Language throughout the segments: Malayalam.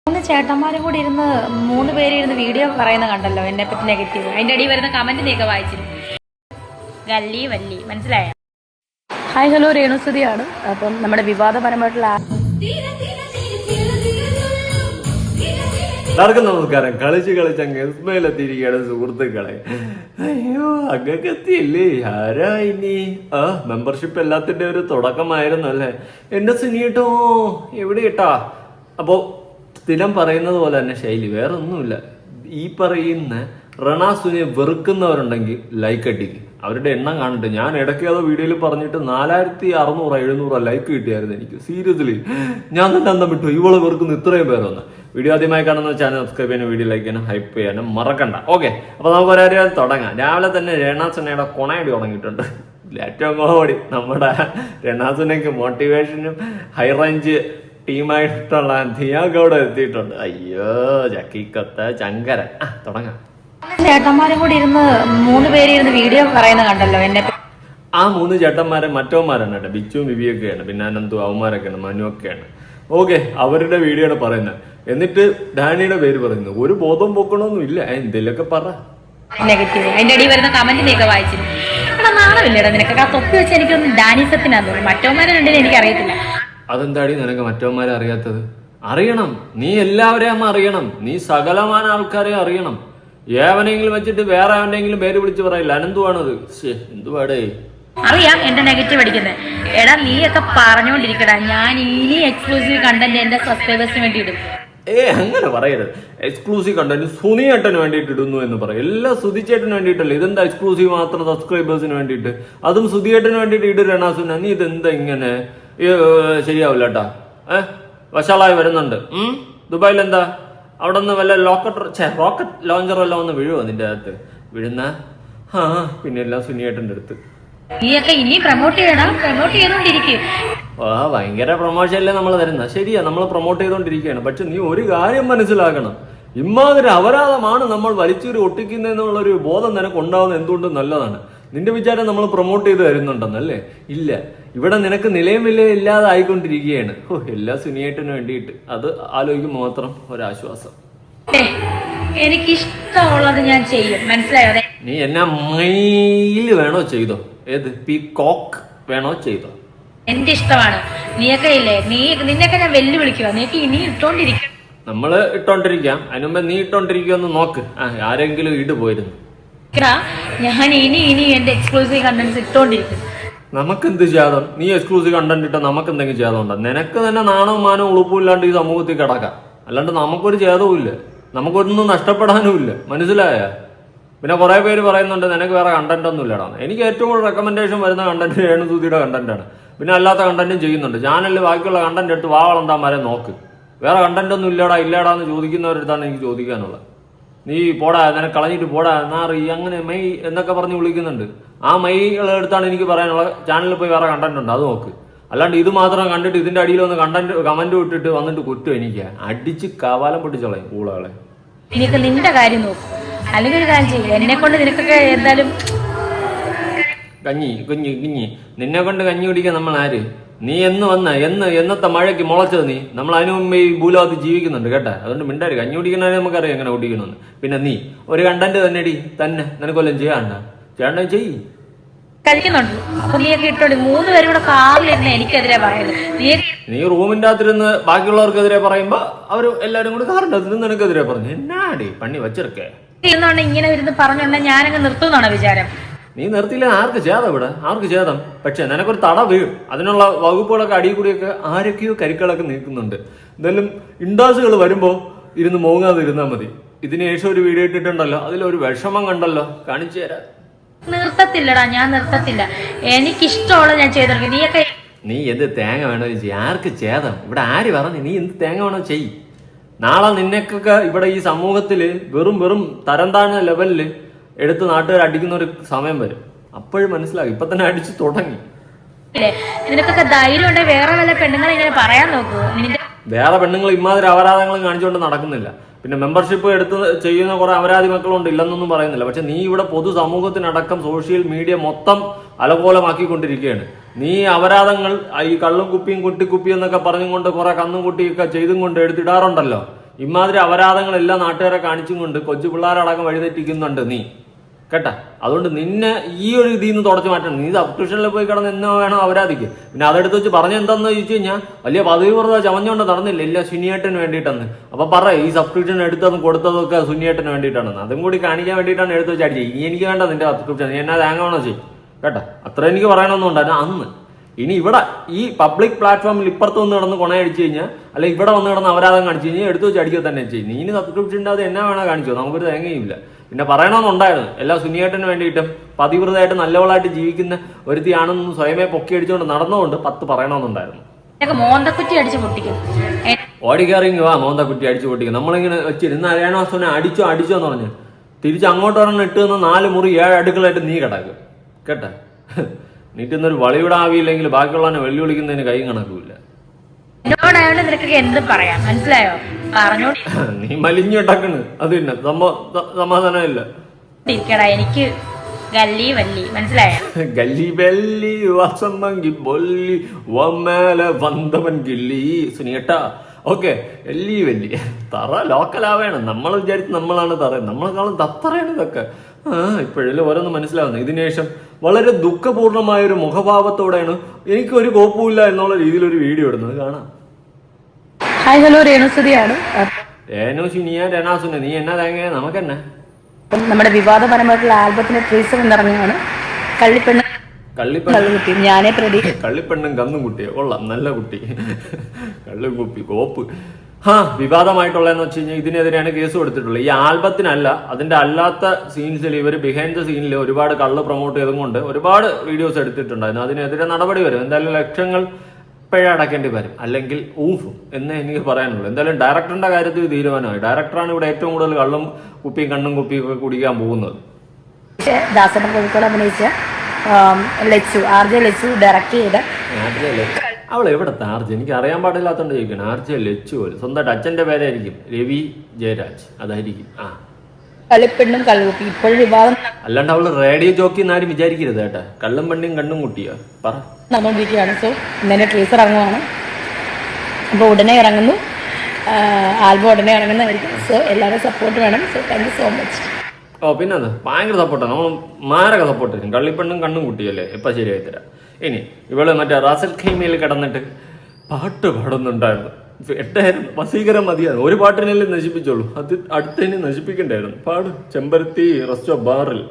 ചേട്ടന്മാരും കൂടി ഇരുന്ന് 3 പേര് ഇരുന്ന് വീഡിയോ പറയുന്ന കണ്ടല്ലോ എന്നെ പറ്റി നെഗറ്റീവ്. അതിന്റെ അടിയിൽ വരുന്ന കമന്റ് നീക്ക വായിച്ചിരുന്നു. ഗല്ലി വല്ലി മനസ്സിലായ. ഹായ് ഹലോ രേണുസുതിയാണ്. അപ്പം നമ്മുടെ വിവാദപരമായിട്ടുള്ള എല്ലാവർക്കും നമസ്കാരം. കളിച്ചങ്ങ് ഇസ്മയിലെത്തിയിരിക്കുകയാണ് സുഹൃത്തുക്കളെ. അയ്യോ അങ്ങക്ക് എത്തിയില്ലേ? ആരാ ഇനി? മെമ്പർഷിപ്പ് എല്ലാത്തിന്റെ ഒരു തുടക്കമായിരുന്നു അല്ലേ എന്റെ സുനിയേട്ടോ? എവിടെ കേട്ടാ? അപ്പോ സ്ഥിരം പറയുന്നത് പോലെ തന്നെ ശൈലി വേറെ ഒന്നുമില്ല. ഈ പറയുന്ന റണാസുനെ വെറുക്കുന്നവരുണ്ടെങ്കിൽ ലൈക്ക് അടിക്ക്. അവരുടെ എണ്ണം കാണട്ടെ. ഞാൻ ഇടയ്ക്ക് അത് വീഡിയോയിൽ പറഞ്ഞിട്ട് 4600 700 ലൈക്ക് കിട്ടിയായിരുന്നു എനിക്ക്. സീരിയസ്ലി ഞാൻ തന്നെ അന്തം വിട്ടു. ഇവളെ വെറുക്കുന്ന ഇത്രയും പേരൊന്ന്. വീഡിയോ ആദ്യമായി കാണുന്ന ചാനൽ സബ്സ്ക്രൈബ് ചെയ്യാനും വീഡിയോ ലൈക്ക് ചെയ്യാനും ഹൈപ്പ് ചെയ്യാനും മറക്കണ്ട. ഓക്കെ, അപ്പൊ നമുക്ക് ഒരാൾ തുടങ്ങാം. രാവിലെ തന്നെ രേണാസുനയുടെ കൊണയടി തുടങ്ങിയിട്ടുണ്ട്. ഏറ്റവും കോമഡി നമ്മുടെ രേണാസുനയ്ക്ക് മോട്ടിവേഷനും ഹൈ റേഞ്ച് ടീമായിട്ടുള്ള ധിയാഗൗഡ എത്തിയിട്ടുണ്ട്. അയ്യോ ചക്കിക്കൊത്ത ചങ്കര. തുടങ്ങാം. ചേട്ടന്മാരും കൂടി ഇരുന്ന് 3 പേര് ഇരുന്ന് വീഡിയോ പറയുന്ന കണ്ടല്ലോ എന്നെ. ആ 3 ചേട്ടന്മാരെ മറ്റവന്മാരാണ് കേട്ടോ. ബിച്ചുവും വിവിയൊക്കെയാണ്, പിന്നെ അനന്തു അവന്മാരൊക്കെയാണ്, മനു ഒക്കെയാണ്. ഓക്കെ, അവരുടെ വീഡിയോ ആണ് പറയുന്നത്. എന്നിട്ട് ഡാനിയുടെ പേര് പറയുന്നു. ഒരു ബോധം പൊക്കണമൊന്നും ഇല്ല. എന്തെങ്കിലുമൊക്കെ പറ. നെഗറ്റീവ് അതിന്റെ അടിയിൽ വരുന്ന കമന്റ് നീക്ക വായിച്ചിരുന്നു. എടാ നാണമില്ലടാ നിനക്ക്? ആ തൊപ്പി വെച്ച് എനിക്കൊന്ന് ഡാനിസത്തിനാന്ന് തോന്നുന്നു. മറ്റവന്മാരെ രണ്ടിനും എനിക്ക് അറിയത്തില്ല. അതെന്താടി നിനക്ക് മറ്റവന്മാരെ അറിയാത്തത്? അറിയണം. നീ എല്ലാവരെയും അറിയണം. നീ സകലമായ ആൾക്കാരെ അറിയണം. ഏവനെങ്കിലും വെച്ചിട്ട് വേറെ അവനെങ്കിലും പേര് വിളിച്ച് പറയില്ല. അനന്തുവാണത്. എന്തുവാടേ? അറിയാം എന്റെ നെഗറ്റീവ് അടിക്കുന്നത്. എടാ നീയൊക്കെ പറഞ്ഞോണ്ടിരിക്കടാ. ഞാൻ ഇനി എക്സ്ക്ലൂസീവ് കണ്ടന്റ് എന്റെ സബ്സ്ക്രൈബേഴ്സിന് വേണ്ടി ഇടും. അങ്ങനെ പറയരുത്. എക്സ്ക്ലൂസീവ് കണ്ടന്റ് സുനിയേട്ടന് വേണ്ടിയിട്ട് ഇടുന്നു എന്ന് പറയും. എല്ലാം സുധിച്ചേട്ടന് വേണ്ടിയിട്ടല്ലേ. ഇതെന്താ എക്സ്ക്ലൂസീവ് മാത്രം സബ്സ്ക്രൈബേഴ്സിന് വേണ്ടിയിട്ട്? അതും സുധിയേട്ടന് വേണ്ടിയിട്ട് ഇട് രേണാസുന. നീ ഇതെന്താ ഇങ്ങനെ? ശരിയാവില്ല കേട്ടാ. വശാളായി വരുന്നുണ്ട്. ദുബായിൽ എന്താ അവിടെ നിന്ന് വല്ല റോക്കറ്റ് ലോഞ്ചർ എല്ലാം ഒന്ന് വീഴുവോ നിന്റെ അകത്ത്? വീഴുന്ന പിന്നെ എല്ലാം സുനിയേട്ടന്റെ അടുത്ത്. നീയൊക്കെ ഇനി പ്രൊമോട്ട് ചെയ്തോണ്ടിരിക്കും. ഭയങ്കര പ്രൊമോഷനല്ലേ നമ്മൾ തരുന്ന. ശരിയാ, നമ്മൾ പ്രൊമോട്ട് ചെയ്തോണ്ടിരിക്കുകയാണ്. പക്ഷെ നീ ഒരു കാര്യം മനസ്സിലാക്കണം. ഇമ്മാതിരി അപരാധമാണ് നമ്മൾ വലിച്ചൂരി ഒട്ടിക്കുന്നതെന്നുള്ളൊരു ബോധം നിനക്ക് ഉണ്ടാവുന്നത് എന്തുകൊണ്ടും നല്ലതാണ്. നിന്റെ വിചാരം നമ്മൾ പ്രൊമോട്ട് ചെയ്ത് തരുന്നുണ്ടെന്നല്ലേ? ഇല്ല, ഇവിടെ നിനക്ക് നിലയും വിലയും ഇല്ലാതെ ആയിക്കൊണ്ടിരിക്കുകയാണ്. എല്ലാ സുനിയേട്ടന് വേണ്ടിയിട്ട്. അത് ആലോചിക്കുമ്പോൾ മാത്രം ഒരാശ്വാസം. എനിക്കിഷ്ടമുള്ളത് ഞാൻ ചെയ്യും, മനസ്സിലായോ? നീ എന്നാ മയില് വേണോ ചെയ്തോ? ഏത് പീകോക്ക് വേണോ ചെയ്തോ? എന്റെ ഇഷ്ടമാണ്. നീയൊക്കെ ഇല്ലേ, നിന്നെയൊക്കെ ഞാൻ വെല്ലുവിളിക്കുക. നീക്ക് ഇനി ഇട്ടോണ്ടിരിക്കും. നമ്മള് ഇട്ടോണ്ടിരിക്കാം. അതിനുമ്പ് നീ ഇട്ടോണ്ടിരിക്കുമെന്ന് നോക്ക്. ആരെങ്കിലും ഇടുപോയിരുന്നു. ഞാൻ ഇനി എന്റെ എക്സ്ക്ലൂസീവ് കണ്ടന്റ്സ് ഇട്ടോണ്ടിരിക്കും. നമുക്കെന്ത് ചെയ്യാതം? നീ എക്സ്ക്ലൂസീവ് കണ്ടന്റ് ഇട്ടാൽ നമുക്ക് എന്തെങ്കിലും ചെയ്യാതുണ്ടോ? നിനക്ക് തന്നെ നാണവും മാനവും ഉളുപ്പും ഇല്ലാണ്ട് ഈ സമൂഹത്തിൽ കിടക്കാം. അല്ലാണ്ട് നമുക്കൊരു ഛേദവും ഇല്ല, നമുക്കൊന്നും നഷ്ടപ്പെടാനും ഇല്ല. മനസ്സിലായ? പിന്നെ കുറെ പേര് പറയുന്നുണ്ട് നിനക്ക് വേറെ കണ്ടന്റ് ഒന്നും ഇല്ലടാന്ന്. എനിക്ക് ഏറ്റവും കൂടുതൽ റെക്കമെൻഡേഷൻ വരുന്ന കണ്ടന്റ് രേണുസുതിയുടെ കണ്ടന്റാണ്. പിന്നെ അല്ലാത്ത കണ്ടന്റും ചെയ്യുന്നുണ്ട്. ചാനലിൽ ബാക്കിയുള്ള കണ്ടന്റ് എടുത്ത് വാവളന്താമാരെ നോക്ക്. വേറെ കണ്ടന്റ് ഒന്നും ഇല്ലാടാന്ന് ചോദിക്കുന്നവരടുത്താണ് എനിക്ക് ചോദിക്കാനുള്ളത്. നീ പോടാ, നിനക്ക് കളഞ്ഞിട്ട് പോടാ, നാറി, അങ്ങനെ മെയ് എന്നൊക്കെ പറഞ്ഞ് വിളിക്കുന്നുണ്ട്. ആ മെയ്കളെടുത്താണ് എനിക്ക് പറയാനുള്ള. ചാനലിൽ പോയി വേറെ കണ്ടന്റ് ഉണ്ട്, അത് നോക്ക്. അല്ലാണ്ട് ഇത് മാത്രം കണ്ടിട്ട് ഇതിന്റെ അടിയിൽ ഒന്ന് കമന്റ് ഇട്ടിട്ട് വന്നിട്ട് കുറ്റം എനിക്ക് അടിച്ച് കവാലം പൊട്ടിച്ചോളയും കൂളകളെ. എനിക്ക് നിന്റെ കാര്യം നോക്കും. അല്ലെങ്കിൽ ഒരു കാര്യം ചെയ്യില്ല, എന്നെ കൊണ്ട് നിനക്കൊക്കെ എന്തായാലും കുഞ്ഞി നിന്നെ കൊണ്ട് കഞ്ഞി കുടിക്കാൻ നമ്മൾ ആര്? നീ എന്നത്തെ മഴയ്ക്ക് മുളച്ചത് നീ. നമ്മൾ അതിനു മുമ്പ് ഈ ഭൂലോകത്ത് ജീവിക്കുന്നുണ്ട് കേട്ടാ. അതുകൊണ്ട് മിണ്ടാര്. കഞ്ഞി കുടിക്കണേ നമുക്കറിയാം എങ്ങനെ കുടിക്കണമെന്ന്. പിന്നെ നീ ഒരു കണ്ടന്റ് തന്നെ നിനക്കൊല്ലം ചെയ്യാണ്ട ചെയ്യ്. കഴിക്കുന്നുണ്ട്. അപ്പൊ നീയൊക്കെ ഇട്ടോണ്ട് 3 പേരും കൂടെ കാറിലിരുന്ന് എനിക്കെതിരെ പറയുന്നത്. നീ റൂമിന്റെ അകത്തിരുന്ന് ബാക്കിയുള്ളവർക്കെതിരെ പറയുമ്പോ അവര് എല്ലാരും കൂടി കാറിന്റെ അകത്തിരുന്ന് നിനക്കെതിരെ പറഞ്ഞു. എന്നാടി പണി വച്ചിരിക്കേ? ഇങ്ങനെ ഇരുന്ന് പറഞ്ഞോണ്ട ഞാനങ്ങ് നിർത്തുന്നാണോ വിചാരം? നീ നിർത്തിയില്ല. ആർക്ക് ചേതം ഇവിടെ? ആർക്ക് ചേതം? പക്ഷെ നിനക്കൊരു തട വീഴും. അതിനുള്ള വകുപ്പുകളൊക്കെ അടിയിൽ കൂടിയൊക്കെ ആരൊക്കെയോ കരുക്കളൊക്കെ നീക്കുന്നുണ്ട്. എന്തായാലും ഇൻഡാസുകൾ വരുമ്പോ ഇരുന്ന് മോങ്ങാതെ ഇരുന്നാൽ മതി. ഇതിന് ശേഷം ഒരു വീഡിയോ ഇട്ടിട്ടുണ്ടല്ലോ, അതിലൊരു വിഷമം കണ്ടല്ലോ, കാണിച്ചു തരാം. നിർത്തത്തില്ലടാ, ഞാൻ നിർത്തത്തില്ല. എനിക്കിഷ്ടമുള്ള ഞാൻ ചെയ്തെടുക്കും. നീ എന്ത് തേങ്ങ വേണോ ചെയ്യും? ആർക്ക് ചേതം? ഇവിടെ ആര് പറഞ്ഞു? നീ എന്ത് തേങ്ങ വേണോ ചെയ്യ്. നാളെ നിന്നെക്കൊക്കെ ഇവിടെ ഈ സമൂഹത്തില് വെറും തരം താഴ്ന്ന ലെവലില് എടുത്ത് നാട്ടുകാർ അടിക്കുന്ന ഒരു സമയം വരും. അപ്പോഴും മനസ്സിലാകും. ഇപ്പൊ തന്നെ അടിച്ചു തുടങ്ങി. നിനക്കൊക്കെ ധൈര്യം ഉണ്ടെങ്കിൽ വേറെ വല്ല പെണ്ണുങ്ങളെ ഇങ്ങനെ പറയാൻ നോക്കൂ. വേറെ പെണ്ണുങ്ങൾ ഇമാതിരി അപരാധങ്ങളും കാണിച്ചുകൊണ്ട് നടക്കുന്നില്ല. പിന്നെ മെമ്പർഷിപ്പ് എടുത്ത് ചെയ്യുന്ന കുറെ അപരാധി മക്കളുണ്ട്, ഇല്ലെന്നൊന്നും പറയുന്നില്ല. പക്ഷെ നീ ഇവിടെ പൊതുസമൂഹത്തിനടക്കം സോഷ്യൽ മീഡിയ മൊത്തം അലങ്കോലമാക്കിക്കൊണ്ടിരിക്കുകയാണ്. നീ അപരാധങ്ങൾ ഈ കള്ളും കുപ്പിയും കുട്ടിക്കുപ്പിയും എന്നൊക്കെ പറഞ്ഞുകൊണ്ട് കുറെ കന്നും കുട്ടിയൊക്കെ ചെയ്തും കൊണ്ട് എടുത്തിടാറുണ്ടല്ലോ. ഇമാതിരി അപരാധങ്ങളെല്ലാം നാട്ടുകാരെ കാണിച്ചും കൊണ്ട് കൊച്ചു പിള്ളേരടക്കം വഴിതെറ്റിക്കുന്നുണ്ട് നീ കേട്ടാ. അതുകൊണ്ട് നിന്നെ ഈ ഒരു ഇതിൽ നിന്ന് തുടച്ചു മാറ്റണം. നീ സബ്സ്ക്രിപ്ഷനിൽ പോയി കിടന്ന് എന്നോ വേണം അപരാധിക്ക്. പിന്നെ അതെടുത്ത് വെച്ച് പറഞ്ഞെന്താന്ന് ചോദിച്ചു കഴിഞ്ഞാൽ വലിയ പദവി വെറുതെ ചമഞ്ഞുകൊണ്ട് നടന്നില്ല. ഇല്ല സുനിയേട്ടന് വേണ്ടിയിട്ടെന്ന്. അപ്പൊ പറ ഈ സബ്സ്ക്രിപ്ഷൻ എടുത്തതും കൊടുത്തതൊക്കെ സുനിയേട്ടന് വേണ്ടിയിട്ടാണെന്ന്. അതും കൂടി കാണിക്കാൻ വേണ്ടിയിട്ടാണ് എടുത്ത് വെച്ച് അടിച്ചത്. ഇനി എനിക്ക് വേണ്ട നിന്റെ സബ്സ്ക്രിപ്ഷൻ. നീ എന്നാ തേങ്ങ ചെയ്യും കേട്ടോ. അത്ര എനിക്ക് പറയണമെന്നും ഉണ്ടായിരുന്നു അന്ന്. ഇനി ഇവിടെ ഈ പബ്ലിക് പ്ലാറ്റ്ഫോമിൽ ഇപ്പുറത്ത് വന്ന് കിടന്ന് കൊണയടിച്ചു കഴിഞ്ഞാൽ അല്ലെങ്കിൽ ഇവിടെ വന്ന് കിടന്ന് അപരാധം കാണിച്ചു കഴിഞ്ഞാൽ എടുത്ത് വെച്ച് അടിക്കുക തന്നെ ചെയ്യും. നീ ഇനി സബ്സ്ക്രിപ്ഷൻ അത് എന്നാ വേണോ കാണിച്ചോ, നമുക്കൊരു തേങ്ങയില്ല. പിന്നെ പറയണമെന്നുണ്ടായിരുന്നു എല്ലാ സുനിയേട്ടന് വേണ്ടിയിട്ടും പതിവൃതമായിട്ട് നല്ലവളായിട്ട് ജീവിക്കുന്ന ഒരുത്തിയാണെന്ന് സ്വയമേ പൊക്കി അടിച്ചുകൊണ്ട് നടന്നുകൊണ്ട് 10 പറയണമെന്നുണ്ടായിരുന്നു. ഓടിക്കറിങ്ങി വാ മോന്തക്കുറ്റി അടിച്ചു പൊട്ടിക്കും. നമ്മളിങ്ങനെ വെച്ചിരുന്ന അറിയണോ സുനെ അടിച്ചോ എന്ന് പറഞ്ഞു തിരിച്ച് അങ്ങോട്ട് ഒരെണ്ണം ഇട്ട് നിന്ന് 4 മുറി 7 അടുക്കളായിട്ട് നീ കിടക്കും കേട്ടാ. നീട്ടുന്നൊരു വളിവിടാവിയില്ലെങ്കിൽ ബാക്കിയുള്ളവനെ വെല്ലുവിളിക്കുന്നതിന് കൈ കണക്കുമില്ല. എന്ത് പറയാം മനസ്സിലായോ? നീ മലിഞ്ഞിട്ടക്കണ് അത് തന്നെ സമാധാനമില്ല. എനിക്ക് ഗല്ലി വല്ലി മനസ്സിലായോ? ഗല്ലി ബെല്ലി വസമ്മങ്കി ബൊല്ലി വമ്മേലെ വന്തവൻ ഗില്ലി സുനിയേട്ടാ. ഓക്കെ എല്ലി വല്ലി തറ ലോക്കലാവേണം. നമ്മൾ വിചാരിച്ച് നമ്മളാണ് തറ, നമ്മളെക്കാളും തത്തറയാണ് ഇതൊക്കെ. ഇപ്പോഴല്ലേ ഓരോന്ന് മനസ്സിലാവുന്നത്. ഇതിനുശേഷം വളരെ ദുഃഖപൂർണമായ ഒരു മുഖഭാവത്തോടെയാണ് എനിക്കൊരു കോപ്പുമില്ല എന്നുള്ള രീതിയിൽ ഒരു വീഡിയോ ഇടുന്നത് കാണാം. Hi hello രേണുസുതിയാണ്. രേണുസുനിയ രണാസുന നീ എന്നാ തേങ്ങ നമുക്കെന്നെ. നമ്മുടെ വിവാദപരമായിട്ടുള്ള ആൽബത്തിന്റെ ട്രീസർ ഇറങ്ങിയാണ്. കള്ളിപ്പെണ്ണും ഞാനേ പ്രതി കള്ളിപ്പെണ്ണും കന്നും കുട്ടിയോ കൊള്ളാം, നല്ല കുട്ടി. കള്ളും കുപ്പി കോപ്പ്. വിവാദമായിട്ടുള്ളതെന്ന് വെച്ച് കഴിഞ്ഞാൽ ഇതിനെതിരെയാണ് കേസ് കൊടുത്തിട്ടുള്ളത്. ഈ ആൽബത്തിനല്ല, അതിന്റെ അല്ലാത്ത സീൻസിൽ ഇവർ ബിഹൈൻഡ് ദ സീനിൽ ഒരുപാട് കള്ള് പ്രൊമോട്ട് ചെയ്തുകൊണ്ട് ഒരുപാട് വീഡിയോസ് എടുത്തിട്ടുണ്ടായിരുന്നു. അതിനെതിരെ നടപടി വരും. എന്തായാലും ലക്ഷങ്ങൾ പിഴ അടക്കേണ്ടി വരും, അല്ലെങ്കിൽ ഊഫും എന്നേ എനിക്ക് പറയാനുള്ളൂ. എന്തായാലും ഡയറക്ടറിന്റെ കാര്യത്തിൽ തീരുമാനമായി. ഡയറക്ടറാണ് ഇവിടെ ഏറ്റവും കൂടുതൽ കള്ളും കുപ്പിയും കണ്ണും കുപ്പിയും ഒക്കെ കുടിക്കാൻ പോകുന്നത്. ദാസപ്പൻ കോഴിക്കോട് അഭിനയിച്ച ആർജെ ലച്ചു ഡയറക്ട് ചെയ്ത അവൾ എവിടത്തെ ആർജെ എനിക്ക് അറിയാൻ പാടില്ലാത്തോണ്ട് ചോദിക്കണം. ആർജെ ലച്ചു പോലും സ്വന്തമായിട്ട് അച്ഛന്റെ പേരായിരിക്കും, രവി ജയരാജ് അതായിരിക്കും. കളിപ്പെണ്ണും കള്ളുകുപ്പി ഇപ്പോഴും വിവാദം. അല്ലാണ്ട് അവള് റേഡിയോ ജോക്കി എന്നാരും വിചാരിക്കരുത് കേട്ടാ. കള്ളും പെണ്ണും കണ്ണും കുട്ടിയോ പറ നടന്നുകൊണ്ടിരിക്കുകയാണ്. സോ ഇന്നലെ ട്രീസർ ഇറങ്ങുവാണ്. അപ്പോൾ ഉടനെ ഇറങ്ങുന്നു, ആൽബം ഉടനെ ഇറങ്ങുന്നതായിരിക്കും. സോ എല്ലാവരും സപ്പോർട്ട് വേണം. So thank you so much. പിന്നെ ഭയങ്കര സപ്പോർട്ടാണ്. നമ്മൾ മാരക സപ്പോർട്ട് തരും. കള്ളിപ്പെണ്ണും കണ്ണും കുട്ടിയല്ലേ ഇപ്പൊ ശരിയായി തരാം. ഇനി ഇവള് മറ്റേ റാസൽ ഖൈമയിൽ കിടന്നിട്ട് പാട്ട് പാടുന്നുണ്ടായിരുന്നു. എട്ടായിരുന്നു വസീകരം മതിയായിരുന്നു. ഒരു പാട്ടിനെല്ലാം നശിപ്പിച്ചോളൂ, അത് അടുത്തതിനെ നശിപ്പിക്കണ്ടായിരുന്നു. പാട് ചെമ്പരത്തി റെസ്റ്റോ ബാറിൽ.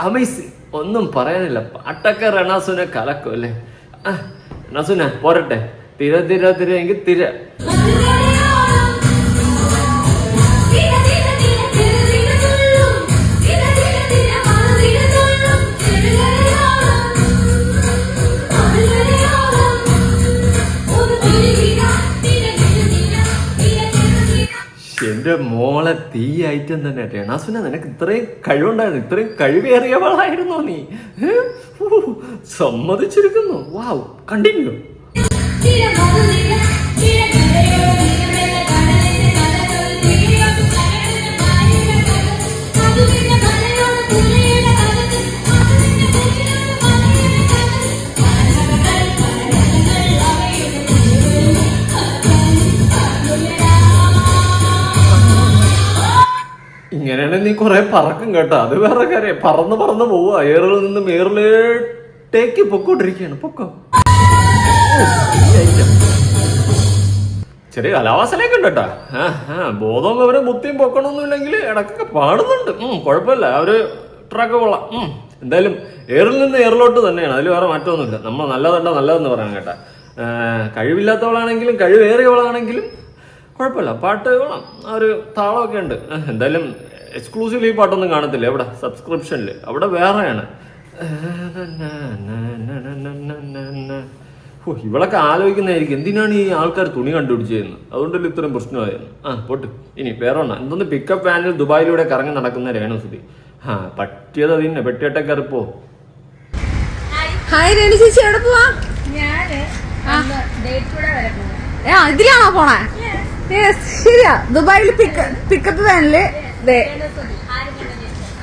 അമേസിങ്, ഒന്നും പറയാനില്ല. പാട്ടൊക്കെ റണാസുനെ കലക്കും അല്ലേ. റണാസുന പോരട്ടെ. തിര തിര തിര എങ്കിൽ തിര. എന്റെ മോളെ തീയായിട്ടും തന്നെ രണാസുന നിനക്ക് ഇത്രയും കഴിവുണ്ടായിരുന്നു, ഇത്രയും കഴിവേറിയവളായിരുന്നോ നീ? സമ്മതിച്ചിരിക്കുന്നു. വാവ്, കണ്ടിന്യൂ. ഇങ്ങനെയാണെങ്കിൽ നീ കുറെ പറക്കും കേട്ടോ. അത് വേറെ കാര്യം. പറന്ന് പറന്ന് പോവുക. എയറിൽ നിന്ന് മേറിലേട്ടേക്ക് പൊക്കോണ്ടിരിക്കുകയാണ്. പൊക്കോ. ചെറിയ കലാവാസനയൊക്കെ ഉണ്ട് കേട്ടാ. ബോധവും അവരെ ബുദ്ധിയും പൊക്കണമെന്നില്ലെങ്കിൽ ഇടക്കൊക്കെ പാടുന്നുണ്ട്. കുഴപ്പമില്ല. അവര് ട്രാക്ക് കൊള്ളാം. എന്തായാലും എയറിൽ നിന്ന് എയറിലോട്ട് തന്നെയാണ്. അതിൽ വേറെ മാറ്റമൊന്നുമില്ല. നമ്മൾ നല്ലതല്ല നല്ലതെന്ന് പറയണം കേട്ടാ. കഴിവില്ലാത്തവളാണെങ്കിലും കഴിവേറിയവളാണെങ്കിലും കുഴപ്പമില്ല. പാട്ട് കൊള്ളാം. ആ ഒരു താളമൊക്കെ ഉണ്ട്. എന്തായാലും എക്സ്ക്ലൂസീവ്ലി ഈ പാട്ടൊന്നും കാണത്തില്ല. എവിടെ സബ്സ്ക്രിപ്ഷനിൽ അവിടെ വേറെയാണ്. ഇവളൊക്കെ ആലോചിക്കുന്നതായിരിക്കും എന്തിനാണ് ഈ ആൾക്കാർ തുണി കണ്ടുപിടിച്ചതെന്ന്. അതുകൊണ്ടല്ലേ ഇത്രയും പ്രശ്നമായിരുന്നു. പോട്ട്. ഇനി വേറെ ഒന്നാ എന്തോന്ന് പിക്കപ്പ് വാനിൽ ദുബായിലൂടെ കറങ്ങി നടക്കുന്ന രേണുസുതി. പറ്റിയത് അതിന്നെ പെട്ടിയട്ടെ കയറിപ്പോ. ഹായ് രേണു ചേച്ചി, എവിടെ പോവാ? ഇതിലാണോ പോണേ? ശരിയാ. ദുബായിൽ പിക്കപ്പ് വാനില്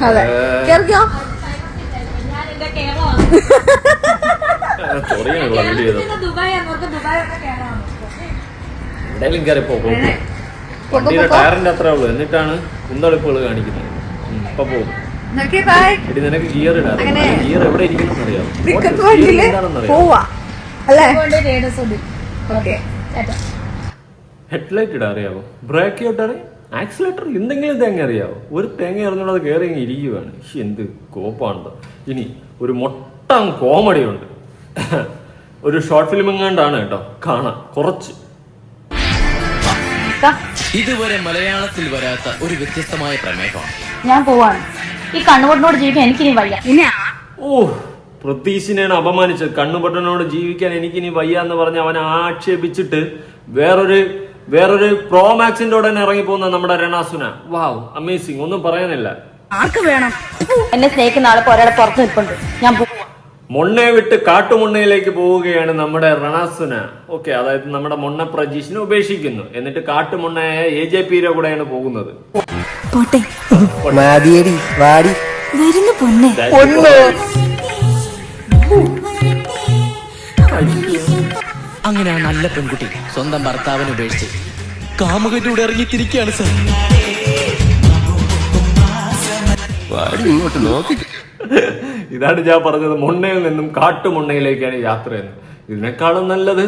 അതെ കേറിക്കോ. ചൊറിയാണല്ലോ വീഡിയോ ചെയ്തത്. എവിടെയെങ്കിലും കയറി പോകും. വണ്ടിയുടെ ടയറിന്റെ അത്രേ ഉള്ളൂ, എന്നിട്ടാണ് കുന്തളിപ്പുകൾ കാണിക്കുന്നത്. ഇപ്പൊ പോകും. എടി നിനക്ക് ഗിയർ ഇടാം. ഗിയർ എവിടെ ഇരിക്കണം അറിയാം. ഹെഡ്ലൈറ്റ് ഇടാൻ അറിയാവോ? ബ്രേക്ക് ഇട്ടാറ്, ആക്സിലേറ്റർ എന്തെങ്കിലും തേങ്ങ അറിയാവോ? ഒരു തേങ്ങ അറിഞ്ഞോണ്ട് അത് കയറി അങ്ങ് ഇരിക്കുവാണ്. എന്ത് കോപ്പാണല്ലോ. ഇനി ഒരു മൊട്ടം കോമഡി ഉണ്ട്. ഒരു ഷോർട്ട് ഫിലിം എങ്ങാണ്ടാണ് കേട്ടോ, കാണാം കുറച്ച്. ഇതുവരെ മലയാളത്തിൽ വരാത്ത ഒരു വ്യത്യസ്തമായ പ്രമേഹമാണ്. ഞാൻ പോവാണ്. ഈ കണ്ണുപൊട്ടനോട് ജീവിക്കാൻ എനിക്കിനി വയ്യ. ഓ, പ്രതീഷിനെയാണ് അപമാനിച്ചത്. കണ്ണുപൊട്ടനോട് ജീവിക്കാൻ എനിക്കിനി വയ്യ എന്ന് പറഞ്ഞ് അവനെ ആക്ഷേപിച്ചിട്ട് വേറൊരു പ്രോമാക്സിന്റെ ഉടനെ ഇറങ്ങി പോകുന്ന നമ്മുടെ രണാസുന. വാവ്, അമേസിങ്. ഒന്നും പറയാനില്ല. ആർക്ക് വേണം? എന്നെ സ്നേഹിക്കുന്ന ആളെ ഒരാളെ പുറത്ത് നിൽപ്പുണ്ട്. ഞാൻ പോവാ. മൊണ്ണയെ വിട്ട് കാട്ടുമൊണ്ണയിലേക്ക് പോവുകയാണ് നമ്മുടെ രണാസുന. ഓക്കെ, അതായത് നമ്മുടെ മൊണ്ണ പ്രജീഷിനെ ഉപേക്ഷിക്കുന്നു. എന്നിട്ട് കാട്ടുമൊണ്ണയായ AJPയുടെ കൂടെയാണ് പോകുന്നത്. അങ്ങനെ ആ നല്ല പെൺകുട്ടി സ്വന്തം ഭർത്താവിനെ ഉപേക്ഷിച്ച് കാമുകന്റെ കൂടെ ഇറങ്ങിത്തിരിക്കുകയാണ് സാർ. ഇങ്ങോട്ട് നോക്കി. ഇതാണ് ഞാൻ പറഞ്ഞത്, മൊണ്ണയിൽ നിന്നും കാട്ടുമൊണ്ണയിലേക്കാണ് യാത്രയെന്ന്. ഇതിനേക്കാളും നല്ലത്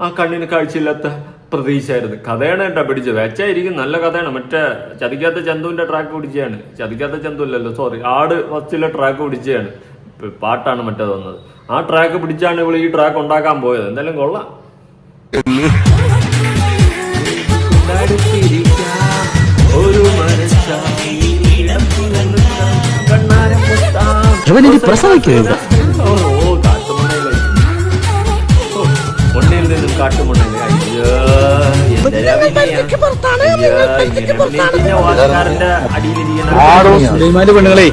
ആ കണ്ണിന് കാഴ്ചയില്ലാത്ത പ്രതീക്ഷയായിരുന്നു. കഥയാണ് കേട്ടോ പിടിച്ചത്. വെച്ചായിരിക്കും, നല്ല കഥയാണ്. മറ്റേ ചതിക്കാത്ത ചന്തുവിന്റെ ട്രാക്ക് പിടിച്ചാണ്. ചതിക്കാത്ത ചന്തു അല്ലല്ലോ, സോറി, ആട് ഫസ്റ്റിലെ ട്രാക്ക് പിടിച്ചാണ്. പാട്ടാണ് മറ്റേത് വന്നത്. ആ ട്രാക്ക് പിടിച്ചാണ് ഇവൾ ഈ ട്രാക്ക് ഉണ്ടാക്കാൻ പോയത്. എന്തായാലും കൊള്ളാം. മൊണ്ണയിൽ നിന്നും കാട്ടുമൊണ്ണയിലേക്ക്. പെണ്ണുങ്ങളെ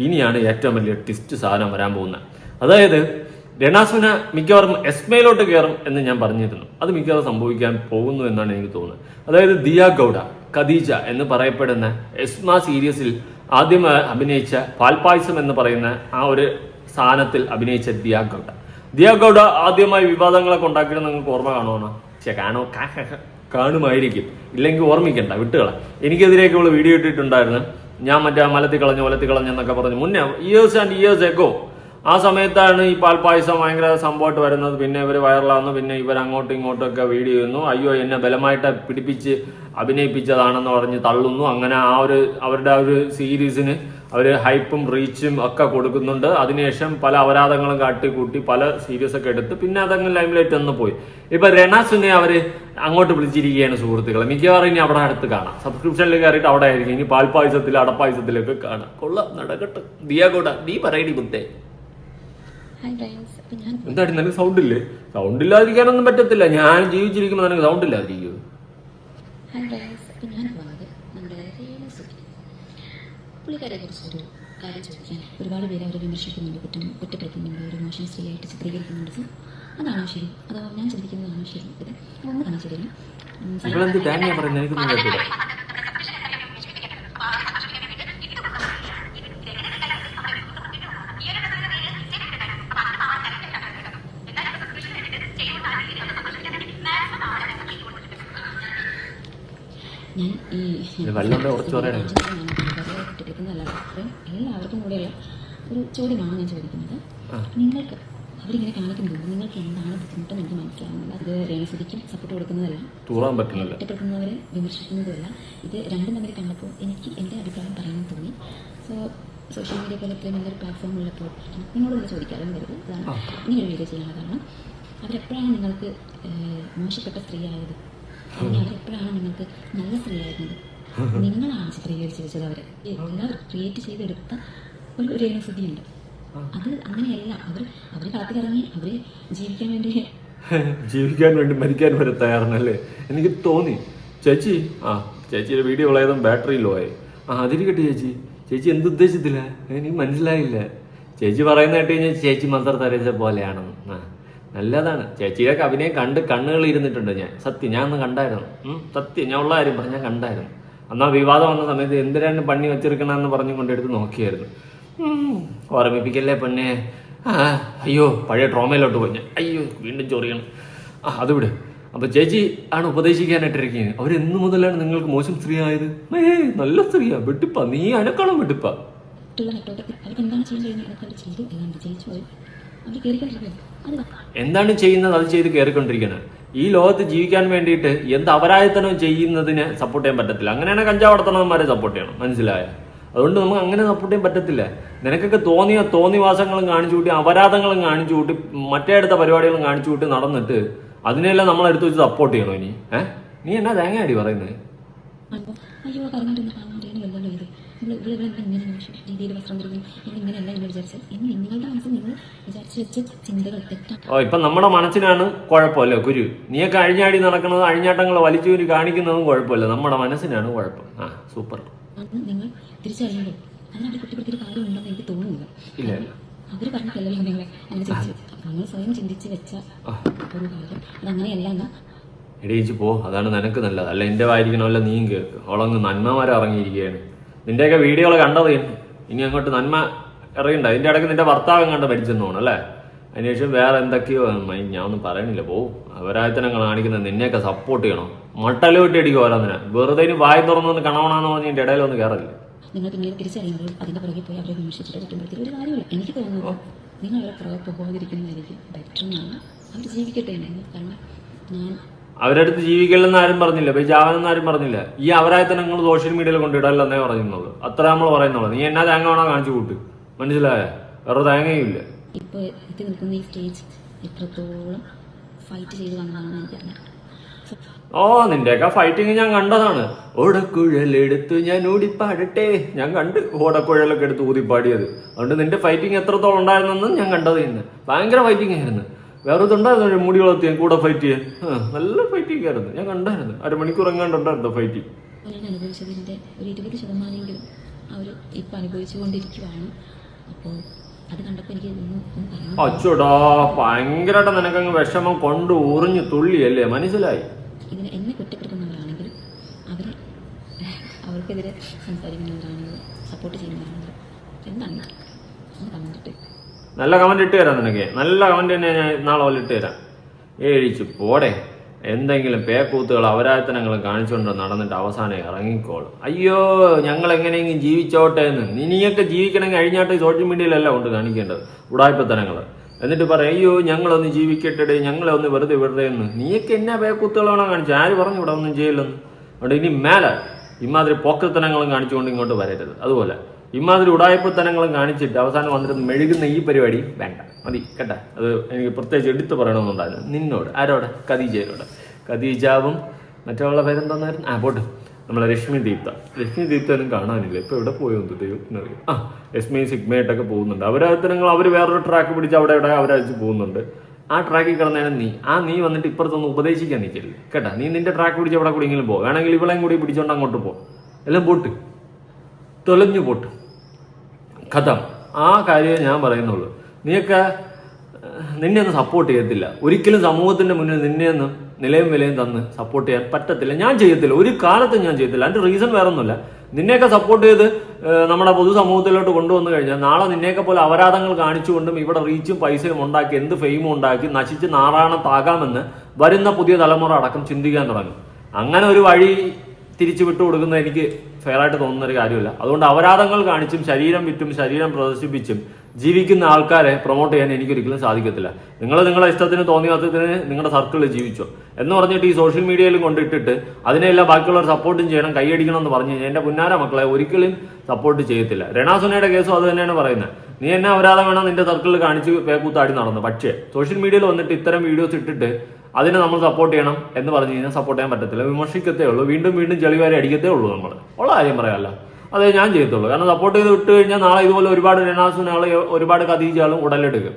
ഇനിയാണ് ഏറ്റവും വലിയ ട്വിസ്റ്റ് സാധനം വരാൻ പോകുന്നത്. അതായത് രണാസുന മിക്കവാറും എസ്മയിലോട്ട് കയറും എന്ന് ഞാൻ പറഞ്ഞിരുന്നു. അത് മിക്കവാറും സംഭവിക്കാൻ പോകുന്നു എന്നാണ് എനിക്ക് തോന്നുന്നത്. അതായത് ദിയ ഗൗഡ, ഖദീജ എന്ന് പറയപ്പെടുന്ന എസ്മ സീരീസിൽ ആദ്യം അഭിനയിച്ച പാൽപായസം എന്ന് പറയുന്ന ആ ഒരു സ്ഥാനത്തിൽ അഭിനയിച്ച ദിയ ഗൗഡ ആദ്യമായി വിവാദങ്ങളൊക്കെ ഉണ്ടാക്കിയിട്ട് നിങ്ങൾക്ക് ഓർമ്മ കാണുവാണോ? കാണുമായിരിക്കും, ഇല്ലെങ്കിൽ ഓർമ്മിക്കണ്ട, വിട്ടുകള. എനിക്കെതിരെയൊക്കെ ഉള്ള വീഡിയോ ഇട്ടിട്ടുണ്ടായിരുന്നു. ഞാൻ മറ്റേ മലത്തി കളഞ്ഞെന്നൊക്കെ പറഞ്ഞു മുന്നേ, ഇയേഴ്സ് ആൻഡ് ഇയേഴ്സ് എഗോ. ആ സമയത്താണ് ഈ പാൽപ്പായസം ഭയങ്കര സംഭവമായിട്ട് വരുന്നത്. പിന്നെ ഇവർ വൈറലാവുന്നു. പിന്നെ ഇവർ അങ്ങോട്ടും ഇങ്ങോട്ടും ഒക്കെ വീഡിയോ ചെയ്യുന്നു. അയ്യോ, എന്നെ ബലമായിട്ട് പിടിപ്പിച്ച് അഭിനയിപ്പിച്ചതാണെന്ന് പറഞ്ഞ് തള്ളുന്നു. അങ്ങനെ അവരുടെ ആ ഒരു സീരീസിന് അവർ ഹൈപ്പും റീച്ചും ഒക്കെ കൊടുക്കുന്നുണ്ട്. അതിനുശേഷം പല അപരാധങ്ങളും കാട്ടിക്കൂട്ടി പല സീരീസ് ഒക്കെ എടുത്ത് പിന്നെ അതങ്ങ് ലൈംലൈറ്റ് ഒന്ന് പോയി. ഇപ്പൊ രണാസുനെ അവര് അങ്ങോട്ട് വിളിച്ചിരിക്കുകയാണ് സുഹൃത്തുക്കളെ. മിക്കവാറും ഇനി അവിടെ അടുത്ത് കാണാം. സബ്സ്ക്രിപ്ഷനിൽ കയറിയിട്ട് അവിടെ ആയിരിക്കും. ഇനി പാൽപ്പായസത്തിൽ അടപ്പായസത്തിലൊക്കെ കാണാം. കൊള്ളാം, നടക്കട്ടെ. ദിയ ഗൗഡ, നീ പറയടി മുത്തേ. എന്താടി നിനക്ക് സൗണ്ട് ഇല്ലേ? സൗണ്ട് ഇല്ലാതിരിക്കാനൊന്നും പറ്റത്തില്ല. ഞാൻ ജീവിച്ചിരിക്കുമ്പോൾ നിനക്ക് സൗണ്ട് ഇല്ലാതിരിക്കുമോ? പുള്ളിക്കാരെ കുറിച്ചൊരു കാര്യം ചോദിക്കാൻ ഒരുപാട് പേര് അവരെ വിമർശിക്കുന്നുണ്ട്, കുറ്റപ്പെടുത്തുന്നുണ്ട്, ഒരു മോശം സ്ത്രീയായിട്ട് ചിത്രീകരിക്കുന്നുണ്ട്. സോ അതാണോ ശരി? അതോ ഞാൻ ചിന്തിക്കുന്നതാണോ ശരി? ഇത് ഒന്ന് കാണിച്ചു തരും. ഞാൻ ഈ കുറ്റപ്പെടുത്തുന്നതല്ല, എല്ലാവർക്കും കൂടെയുള്ള ഒരു ചോദ്യമാണ് ഞാൻ ചോദിക്കുന്നത്. നിങ്ങൾക്ക് അവരിങ്ങനെ കാണിക്കുമ്പോൾ നിങ്ങൾക്ക് എന്താണ് ബുദ്ധിമുട്ടെന്ന് എനിക്ക് മനസ്സിലാവുന്നില്ല. ഇത് രേണുസുതിക്കും സപ്പോർട്ട് കൊടുക്കുന്നതല്ല, കുറ്റപ്പെടുത്തുന്നവരെ വിമർശിക്കുന്നതുമല്ല. ഇത് രണ്ടും തമ്മിൽ കണ്ടപ്പോൾ എനിക്ക് എൻ്റെ അഭിപ്രായം പറയാൻ തോന്നി. സോ സോഷ്യൽ മീഡിയ പോലെ ഇത്രയും നല്ലൊരു പ്ലാറ്റ്ഫോം ഉള്ളപ്പോൾ നിങ്ങളോട് തന്നെ ചോദിക്കാമെന്ന് കരുത്. അതാണ് ഇങ്ങനൊരു വീഡിയോ ചെയ്യാനുള്ള കാരണം. അവരെപ്പോഴാണ് നിങ്ങൾക്ക് മോശപ്പെട്ട സ്ത്രീ ആയത്, അല്ലെങ്കിൽ അവരെപ്പോഴാണ് നിങ്ങൾക്ക് നല്ല സ്ത്രീ ആയിരുന്നത്? നിങ്ങളാണ് ചിത്രീകരിച്ച് വെച്ചത്. അവരെ എല്ലാവരും ക്രിയേറ്റ് ചെയ്തെടുത്ത ഒരു രേണുസുതിയുണ്ട്. അത് അങ്ങനെയല്ല. അവർ കളത്തിലിറങ്ങി അവർ ജീവിക്കാൻ വേണ്ടി മരിക്കാൻ വരെ തയ്യാറാണല്ലേ എനിക്ക് തോന്നി. ചേച്ചി ചേച്ചിയുടെ വീഡിയോ ഉള്ളതും ബാറ്ററി ലോ ആയി. അതിരിക്കട്ടെ ചേച്ചി എന്തുദ്ദേശത്തില്ല എനിക്ക് മനസ്സിലായില്ല. ചേച്ചി പറയുന്ന കേട്ട് കഴിഞ്ഞാൽ ചേച്ചി മദർ തെരേസ പോലെയാണെന്ന്. നല്ലതാണ്. ചേച്ചിയുടെ അഭിനയം കണ്ട് കണ്ണുകൾ ഇരുന്നിട്ടുണ്ട് ഞാൻ. സത്യം ഞാൻ ഒന്ന് കണ്ടായിരുന്നു. സത്യം ഞാൻ ഉള്ള കാര്യം പറഞ്ഞാൽ കണ്ടായിരുന്നു. എന്നാൽ വിവാദം വന്ന സമയത്ത് എന്തിനാണ് പണി വെച്ചെടുക്കണമെന്ന് പറഞ്ഞു കൊണ്ടെടുത്ത് നോക്കിയായിരുന്നു. ഓർമ്മിപ്പിക്കല്ലേ പൊന്നെ. അയ്യോ പഴയ ട്രോമയിലോട്ട് പോയി ഞാൻ. അയ്യോ വീണ്ടും ചൊറിയണം. അത് വിട്. അപ്പൊ ചേച്ചി ആണ് ഉപദേശിക്കാനായിട്ടിരിക്കുന്നത്. അവരെന്നു മുതലാണ് നിങ്ങൾക്ക് മോശം സ്ത്രീ ആയത്? നല്ല സ്ത്രീയാ, വെട്ടിപ്പാ. നീ അനക്കണം വെട്ടിപ്പാ. എന്താണ് ചെയ്യുന്നത്? അത് ചെയ്ത് കയറിക്കൊണ്ടിരിക്കുന്നത്. ഈ ലോകത്ത് ജീവിക്കാൻ വേണ്ടിയിട്ട് എന്ത് അപരാധത്തനം ചെയ്യുന്നതിന് സപ്പോർട്ട് ചെയ്യാൻ പറ്റത്തില്ല. അങ്ങനെയാണ് കഞ്ചാവടത്തണവന്മാരെ സപ്പോർട്ട് ചെയ്യണം, മനസ്സിലായ? അതുകൊണ്ട് നമുക്ക് അങ്ങനെ സപ്പോർട്ട് ചെയ്യാൻ പറ്റത്തില്ല. നിനക്കൊക്കെ തോന്നിവാസങ്ങളും കാണിച്ചു കൂട്ടി, അപരാധങ്ങളും കാണിച്ചു കൂട്ടി, മറ്റേ അടുത്ത പരിപാടികളും കാണിച്ചു കൂട്ടി നടന്നിട്ട് അതിനെല്ലാം നമ്മളെടുത്ത് വെച്ച് സപ്പോർട്ട് ചെയ്യണോ ഇനി? നീ എന്നാ തേങ്ങയാടി പറയുന്നത്? ഇപ്പൊ നമ്മുടെ മനസ്സിനാണ് കുഴപ്പമല്ലേ കുരു? നീയൊക്കെ അഴിഞ്ഞാടി നടക്കുന്നത്, അഴിഞ്ഞാട്ടങ്ങൾ വലിച്ചൂരി കാണിക്കുന്നതും കുഴപ്പമില്ല, നമ്മുടെ മനസ്സിനാണ് കുഴപ്പം. സൂപ്പർ. നിങ്ങൾ തിരിച്ചറിയുമ്പോൾ അതിനവിടെ കുറ്റപ്പെടുത്തിയൊരു കാര്യം ഉണ്ടെന്ന് എനിക്ക് തോന്നുന്നില്ല. ഇല്ല, അവര് പറഞ്ഞിട്ടല്ലോ നിങ്ങളെ അങ്ങനെ ചോദിച്ചു. നിങ്ങൾ സ്വയം ചിന്തിച്ച് വെച്ച ഒരു കാര്യം അതങ്ങനെയല്ല എന്നാ എടീച്ച് പോ. അതാണ് നിനക്ക് നല്ലത്. അല്ല എന്റെ വായിരിക്കണമല്ല നീയും കേൾക്ക്. അവളങ്ങ് നന്മമാരെ ഇറങ്ങിയിരിക്കുകയാണ്. നിന്റെയൊക്കെ വീഡിയോകൾ കണ്ടത് ഇനി അങ്ങോട്ട് നന്മ ഇറങ്ങിണ്ട. അതിന്റെ ഇടയ്ക്ക് നിന്റെ ഭർത്താവ് കണ്ട് മരിച്ചെന്ന് തോന്നുന്നു അല്ലേ? അതിനുശേഷം വേറെ എന്തൊക്കെയോ ഞാൻ ഒന്നും പറയണില്ല. പോവും. അവരായത്തനങ്ങൾ കാണിക്കുന്നത് നിന്നെയൊക്കെ സപ്പോർട്ട് ചെയ്യണം. മട്ടലോട്ട് അടിക്കും ഓരോന്നിനെ. വെറുതെ വായ തുറന്നൊന്ന് കണവണമെന്ന് പറഞ്ഞ് എന്റെ ഇടയിലൊന്ന് കയറല്ലേ. നിങ്ങൾ പിന്നീട് തിരിച്ചറിയുമ്പോൾ അതിന്റെ പുറകെ പോയി അവരെ വിമർശിച്ചിട്ട് ചുറ്റുമ്പോഴത്തേക്ക് ഒരു കാര്യമില്ല. എനിക്ക് തോന്നുന്നു നിങ്ങൾ അവരെ പുറകെ പോകാതിരിക്കുന്നതായിരിക്കും ബെറ്റർ എന്നാണ്. അവർ ജീവിക്കട്ടെ. കാരണം ഞാൻ അവരടുത്ത് ജീവിക്കില്ലെന്ന് ആരും പറഞ്ഞില്ല, പോയി ജാവനെന്ന് ആരും പറഞ്ഞില്ല. ഈ അവരായത്തനങ്ങൾ സോഷ്യൽ മീഡിയയിൽ കൊണ്ടിടല്ലെന്നേ പറയുന്നുള്ളൂ. അത്ര നമ്മൾ പറയുന്നുള്ളൂ. നീ എന്നാ തേങ്ങ വേണോ കാണിച്ചു കൂട്ട്, മനസ്സിലായ? വേറെ തേങ്ങയില്ല. ഇപ്പൊ എത്തി നിൽക്കുന്ന ഈ സ്റ്റേജ് എത്രത്തോളം ഫൈറ്റ് ചെയ്ത് വന്നതാണെന്ന് എനിക്കറിയാം. നിന്റെയൊക്കെ ഫൈറ്റിങ് ഞാൻ കണ്ടതാണ്. ഓടക്കുഴലെടുത്ത് ഞാൻ ഓടിപ്പാടട്ടെ. ഞാൻ കണ്ട് ഓടക്കുഴലൊക്കെ എടുത്ത് ഊതിപ്പാടിയത്. അതുകൊണ്ട് നിന്റെ ഫൈറ്റിങ് എത്രത്തോളം ഉണ്ടായിരുന്നെന്ന് ഞാൻ കണ്ടത് തന്നെ. ഭയങ്കര ഫൈറ്റിംഗ് ആയിരുന്നു. വേറെ ഇതുണ്ടായിരുന്നു മുടി വളർത്തി കൂടെ ഫൈറ്റ് ചെയ്യാൻ. നല്ല ഫൈറ്റിംഗ് ആയിരുന്നു, ഞാൻ കണ്ടായിരുന്നു. അരമണിക്കൂർ എങ്ങാണ്ടുണ്ടായിരുന്നു ഫൈറ്റിംഗ്. ഞാൻ അനുഭവിച്ചതിന്റെ ഒരു 20% അവർ ഇപ്പൊ അനുഭവിച്ചുകൊണ്ടിരിക്കുകയാണ്. അപ്പോൾ അത് കണ്ടപ്പോൾ എനിക്ക് അച്ചോടാ ഭയങ്കരമായിട്ട് നിനക്കങ്ങ് വിഷമം കൊണ്ട് ഉറിഞ്ഞു തുള്ളിയല്ലേ, മനസ്സിലായി? ഇതിനെ എന്നെ കുറ്റപ്പെടുത്തുന്നവരാണെങ്കിലും അവർക്കെതിരെ സംസാരിക്കുന്നവരാണെങ്കിലും സപ്പോർട്ട് ചെയ്യുന്നവരാണെങ്കിലും എന്താണ് കമന്റ് നല്ല കമന്റ് ഇട്ട് തരാം നിനക്ക്. നല്ല കമന്റ് തന്നെ ഞാൻ നാളെ പോലെ ഇട്ട് തരാം. ഏഴിച്ചു പോടെ. എന്തെങ്കിലും പേക്കൂത്തുകൾ അവരായത്തനങ്ങളും കാണിച്ചുകൊണ്ട് നടന്നിട്ട് അവസാനം ഇറങ്ങിക്കോളും. അയ്യോ ഞങ്ങൾ എങ്ങനെയെങ്കിലും ജീവിച്ചോട്ടെ എന്ന്. നീയൊക്കെ ജീവിക്കണമെങ്കിൽ അഴിഞ്ഞാട്ട് സോഷ്യൽ മീഡിയയിലല്ല കൊണ്ട് കാണിക്കേണ്ടത് ഉടായ്പത്തനങ്ങൾ. എന്നിട്ട് പറയാം അയ്യോ ഞങ്ങളൊന്ന് ജീവിക്കട്ടെ, ഞങ്ങളെ ഒന്ന് വെറുതെ വിടരുത് എന്ന്. നീയൊക്കെ എന്നാ പേക്കൂത്തുകളാണോ കാണിച്ചു? ആര് പറഞ്ഞു ഇവിടെ ഒന്നും ചെയ്യില്ലെന്ന്? അതുകൊണ്ട് ഇനി മേലെ ഇമാതിരി പോക്കത്തനങ്ങളും കാണിച്ചുകൊണ്ട് ഇങ്ങോട്ട് വരരുത്. അതുപോലെ ഇമാതിരി ഉടായ്പത്തനങ്ങളും കാണിച്ചിട്ട് അവസാനം വന്നിട്ട് മെഴുകുന്ന ഈ പരിപാടി വേണ്ട, മതി കേട്ടാ. അത് എനിക്ക് പ്രത്യേകിച്ച് എടുത്ത് പറയണമെന്നുണ്ടായിരുന്നു നിന്നോട്. ആരോടെ? ഖദീജയോട്. ഖദീജാവും മറ്റുള്ള പേരെന്താന്നായിരുന്നു? പോട്ട് നമ്മളെ രശ്മി ദീപ്തനും കാണാനില്ല. ഇപ്പൊ എവിടെ പോയോന്ന് ദൈവത്തിനറിയാം. രശ്മി സിഗ്മയായിട്ടൊക്കെ പോകുന്നുണ്ട്. അവരായത്തനങ്ങൾ അവർ വേറൊരു ട്രാക്ക് പിടിച്ച് അവിടെ അവരയച്ച് പോകുന്നുണ്ട്. ആ ട്രാക്കിൽ കിടന്നേരം നീ വന്നിട്ട് ഇപ്പുറത്തൊന്ന് ഉപദേശിക്കാൻ നിൽക്കല്ലേ കേട്ടാ. നീ നിന്റെ ട്രാക്ക് പിടിച്ച് അവിടെ കൂടിയെങ്കിലും പോ. വേണമെങ്കിൽ ഇവളെയും കൂടി പിടിച്ചോണ്ട് അങ്ങോട്ട് പോ. എല്ലാം പോട്ട് തൊലഞ്ഞു പോട്ട് കഥം. ആ കാര്യമേ ഞാൻ പറയുന്നുള്ളൂ. നീയൊക്കെ നിന്നെ ഒന്നും സപ്പോർട്ട് ചെയ്യത്തില്ല ഒരിക്കലും. സമൂഹത്തിന്റെ മുന്നിൽ നിന്നെ ഒന്നും നിലയും വിലയും തന്ന് സപ്പോർട്ട് ചെയ്യാൻ പറ്റത്തില്ല. ഞാൻ ചെയ്യത്തില്ല, ഒരു കാലത്തും ഞാൻ ചെയ്യത്തില്ല. അതിന്റെ റീസൺ വേറെ ഒന്നുമില്ല. നിന്നെയൊക്കെ സപ്പോർട്ട് ചെയ്ത് നമ്മുടെ പൊതുസമൂഹത്തിലോട്ട് കൊണ്ടുവന്നു കഴിഞ്ഞാൽ നാളെ നിന്നെയൊക്കെ പോലെ അപരാധങ്ങൾ കാണിച്ചുകൊണ്ടും ഇവിടെ റീച്ചും പൈസയും ഉണ്ടാക്കി എന്ത് ഫെയിമും ഉണ്ടാക്കി നശിച്ച് നാറാണത്താകാമെന്ന് വരുന്ന പുതിയ തലമുറ അടക്കം ചിന്തിക്കാൻ തുടങ്ങും. അങ്ങനെ ഒരു വഴി തിരിച്ചു വിട്ടു കൊടുക്കുന്നത് എനിക്ക് ഫെയറായിട്ട് തോന്നുന്ന ഒരു കാര്യമില്ല. അതുകൊണ്ട് അപരാധങ്ങൾ കാണിച്ചും ശരീരം വിറ്റും ശരീരം പ്രദർശിപ്പിച്ചും ജീവിക്കുന്ന ആൾക്കാരെ പ്രൊമോട്ട് ചെയ്യാൻ എനിക്കൊരിക്കലും സാധിക്കത്തില്ല. നിങ്ങൾ നിങ്ങളുടെ ഇഷ്ടത്തിന് തോന്നിയാത്തതിന് നിങ്ങളുടെ സർക്കിളിൽ ജീവിച്ചോ എന്ന് പറഞ്ഞിട്ട് ഈ സോഷ്യൽ മീഡിയയിലും കൊണ്ടിട്ടിട്ട് അതിനെല്ലാം ബാക്കിയുള്ളവർ സപ്പോർട്ടും ചെയ്യണം, കൈയടിക്കണം എന്ന് പറഞ്ഞു കഴിഞ്ഞാൽ എൻ്റെ പുന്നാര മക്കളെ ഒരിക്കലും സപ്പോർട്ട് ചെയ്യത്തില്ല. രണാസുനയുടെ കേസും അത് തന്നെയാണ് പറയുന്നത്. നീ എന്നെ അപരാധം വേണം നിന്റെ സർക്കിളിൽ കാണിച്ച് പേക്കൂത്താടി നടന്നു. പക്ഷേ സോഷ്യൽ മീഡിയയിൽ വന്നിട്ട് ഇത്തരം വീഡിയോസ് ഇട്ടിട്ട് അതിനെ നമ്മൾ സപ്പോർട്ട് ചെയ്യണം എന്ന് പറഞ്ഞു കഴിഞ്ഞാൽ സപ്പോർട്ട് ചെയ്യാൻ പറ്റത്തില്ല. വിമർശിക്കത്തേ ഉള്ളൂ, വീണ്ടും വീണ്ടും ചെളിവാരി അടിക്കത്തേ ഉള്ളൂ. നമ്മൾ ഉള്ള കാര്യം പറയാമല്ലോ, അതേ ഞാൻ ചെയ്യത്തുള്ളൂ. കാരണം സപ്പോർട്ട് ചെയ്ത് വിട്ട് കഴിഞ്ഞാൽ നാളെ ഇതുപോലെ ഒരുപാട് രണാസുനകൾ ഒരുപാട് ഖദീജകളും ഉടലെടുക്കും.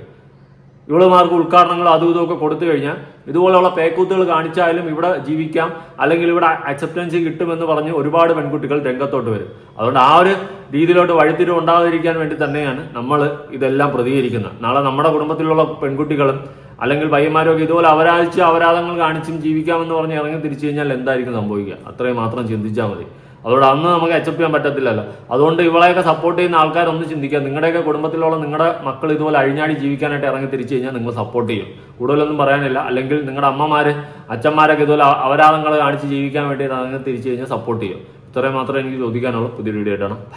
ഇവളുമാർക്ക് ഉദ്ഘാടനങ്ങൾ അതും ഇതുമൊക്കെ കൊടുത്തു കഴിഞ്ഞാൽ ഇതുപോലെയുള്ള പേക്കൂത്തുകൾ കാണിച്ചാലും ഇവിടെ ജീവിക്കാം അല്ലെങ്കിൽ ഇവിടെ അക്സെപ്റ്റൻസ് കിട്ടുമെന്ന് പറഞ്ഞ് ഒരുപാട് പെൺകുട്ടികൾ രംഗത്തോട്ട് വരും. അതുകൊണ്ട് ആ ഒരു രീതിയിലോട്ട് വഴിത്തിരിവ് ഉണ്ടാകാതിരിക്കാൻ വേണ്ടി തന്നെയാണ് നമ്മൾ ഇതെല്ലാം പ്രതികരിക്കുന്നത്. നാളെ നമ്മുടെ കുടുംബത്തിലുള്ള പെൺകുട്ടികളും അല്ലെങ്കിൽ പയ്യന്മാരൊക്കെ ഇതുപോലെ അപരാധങ്ങൾ കാണിച്ചും ജീവിക്കാമെന്ന് പറഞ്ഞ് ഇറങ്ങി തിരിച്ചു കഴിഞ്ഞാൽ എന്തായിരിക്കും സംഭവിക്കുക? അത്രയും മാത്രം ചിന്തിച്ചാൽ മതി. അതുകൊണ്ട് അന്ന് നമുക്ക് അക്സെപ്റ്റ് ചെയ്യാൻ പറ്റത്തില്ലല്ലോ. അതുകൊണ്ട് ഇവളെയൊക്കെ സപ്പോർട്ട് ചെയ്യുന്ന ആൾക്കാരൊന്ന് ചിന്തിക്കുക. നിങ്ങളുടെയൊക്കെ കുടുംബത്തിലുള്ള നിങ്ങളുടെ മക്കൾ ഇതുപോലെ അഴിഞ്ഞാടി ജീവിക്കാനായിട്ട് ഇറങ്ങി തിരിച്ചു കഴിഞ്ഞാൽ നിങ്ങൾ സപ്പോർട്ട് ചെയ്യും. കൂടുതലൊന്നും പറയാനില്ല. അല്ലെങ്കിൽ നിങ്ങളുടെ അമ്മമാര് അച്ഛന്മാരൊക്കെ ഇതുപോലെ അപരാധങ്ങൾ കാണിച്ച് ജീവിക്കാൻ വേണ്ടി ഇറങ്ങി തിരിച്ചു കഴിഞ്ഞാൽ സപ്പോർട്ട് ചെയ്യും. ഇത്രയും മാത്രമേ എനിക്ക് ചോദിക്കാനുള്ളൂ. പുതിയ വീഡിയോ ആയിട്ടാണ്.